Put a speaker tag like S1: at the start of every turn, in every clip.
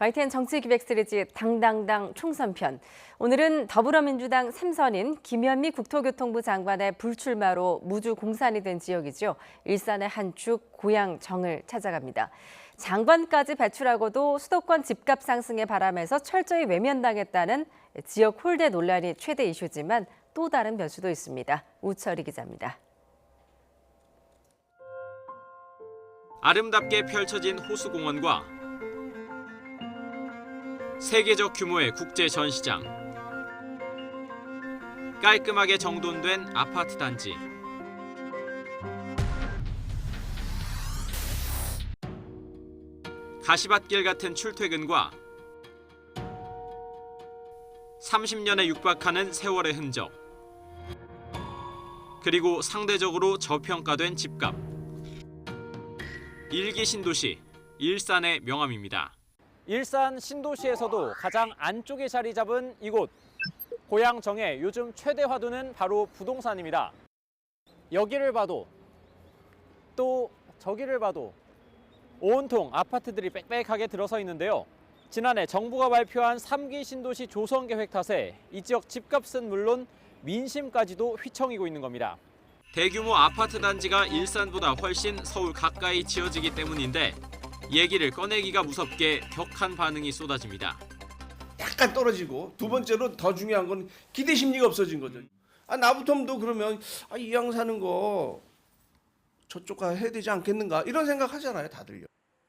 S1: YTN 정치기획 시리즈 당당당 총선편. 오늘은 더불어민주당 3선인 김현미 국토교통부 장관의 불출마로 무주 공산이 된 지역이죠. 일산의 한 축 고양정을 찾아갑니다. 장관까지 배출하고도 수도권 집값 상승의 바람에서 철저히 외면당했다는 지역 홀대 논란이 최대 이슈지만 또 다른 변수도 있습니다. 우철희 기자입니다.
S2: 아름답게 펼쳐진 호수공원과 세계적 규모의 국제 전시장, 깔끔하게 정돈된 아파트 단지, 가시밭길 같은 출퇴근과 30년에 육박하는 세월의 흔적, 그리고 상대적으로 저평가된 집값. 일기 신도시 일산의 명함입니다.
S3: 일산 신도시에서도 가장 안쪽에 자리 잡은 이곳. 고양정의 요즘 최대 화두는 바로 부동산입니다. 여기를 봐도 또 저기를 봐도 온통 아파트들이 빽빽하게 들어서 있는데요. 지난해 정부가 발표한 3기 신도시 조성계획 탓에 이 지역 집값은 물론 민심까지도 휘청이고 있는 겁니다.
S2: 대규모 아파트 단지가 일산보다 훨씬 서울 가까이 지어지기 때문인데 얘기를 꺼내기가 무섭게 격한 반응이 쏟아집니다.
S4: 약간 떨어지고 두 번째로 더 중요한 건 기대 심리가 없어진 거죠. 나부터도 그러면 이왕 사는 거 저쪽 가 해야 되지 않겠는가 이런 생각하잖아요, 다들요.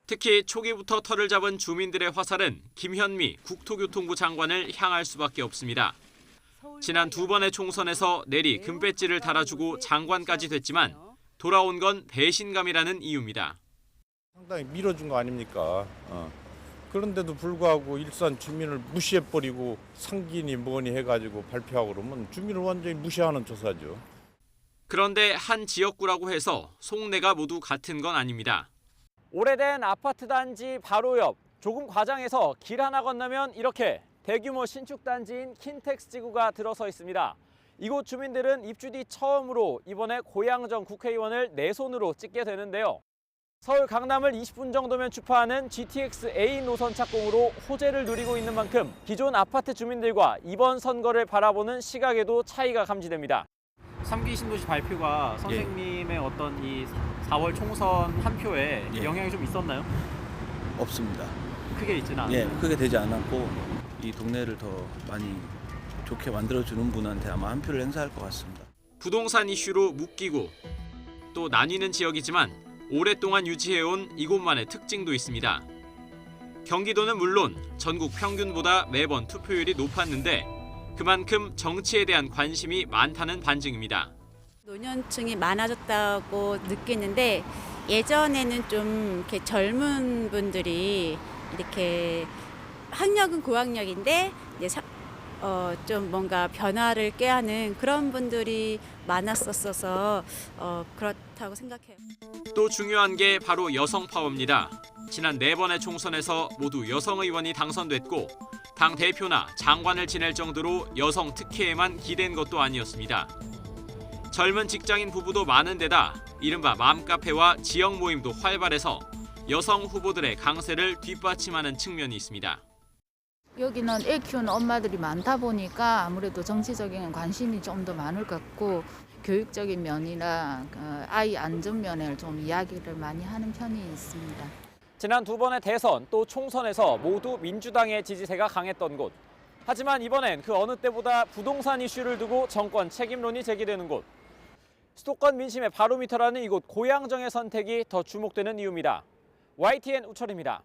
S2: 특히 초기부터 털을 잡은 주민들의 화살은 김현미 국토교통부 장관을 향할 수밖에 없습니다. 지난 두 번의 총선에서 내리 금배지를 달아주고 장관까지 됐지만 돌아온 건 배신감이라는 이유입니다.
S5: 상당히 밀어준 거 아닙니까? 그런데도 불구하고 일산 주민을 무시해버리고 상기니 뭐니 해가지고 발표하고 그러면 주민을 완전히 무시하는 조사죠.
S2: 그런데 한 지역구라고 해서 속내가 모두 같은 건 아닙니다.
S3: 오래된 아파트 단지 바로 옆, 조금 과장해서 길 하나 건너면 이렇게 대규모 신축 단지인 킨텍스 지구가 들어서 있습니다. 이곳 주민들은 입주 뒤 처음으로 이번에 고양정 국회의원을 내 손으로 찍게 되는데요. 서울 강남을 20분 정도면 주파하는 GTX A 노선 착공으로 호재를 누리고 있는 만큼 기존 아파트 주민들과 이번 선거를 바라보는 시각에도 차이가 감지됩니다. 3기 신도시 발표가 선생님의 어떤 이 4월 총선 한 표에 영향이 좀 있었나요?
S6: 없습니다.
S3: 크게 있지는 않아요.
S6: 크게 되지 않았고 이 동네를 더 많이 좋게 만들어주는 분한테 아마 한 표를 행사할 것 같습니다.
S2: 부동산 이슈로 묶이고 또 나뉘는 지역이지만 오랫동안 유지해온 이곳만의 특징도 있습니다. 경기도는 물론 전국 평균보다 매번 투표율이 높았는데 그만큼 정치에 대한 관심이 많다는 반증입니다.
S7: 노년층이 많아졌다고 느끼는데 예전에는 좀 이렇게 젊은 분들이 이렇게 학력은 고학력인데 이제 좀 뭔가 변화를 꾀하는 그런 분들이 많았었어서 그렇다고 생각해요.
S2: 또 중요한 게 바로 여성 파워입니다. 지난 4번의 총선에서 모두 여성 의원이 당선됐고 당 대표나 장관을 지낼 정도로 여성 특혜에만 기댄 것도 아니었습니다. 젊은 직장인 부부도 많은 데다 이른바 맘카페와 지역 모임도 활발해서 여성 후보들의 강세를 뒷받침하는 측면이 있습니다.
S8: 여기는 애 키우는 엄마들이 많다 보니까 아무래도 정치적인 관심이 좀 더 많을 것 같고 교육적인 면이나 아이 안전 면을 좀 이야기를 많이 하는 편이 있습니다.
S3: 지난 두 번의 대선 또 총선에서 모두 민주당의 지지세가 강했던 곳. 하지만 이번엔 그 어느 때보다 부동산 이슈를 두고 정권 책임론이 제기되는 곳. 수도권 민심의 바로미터라는 이곳 고양정의 선택이 더 주목되는 이유입니다. YTN 우철입니다.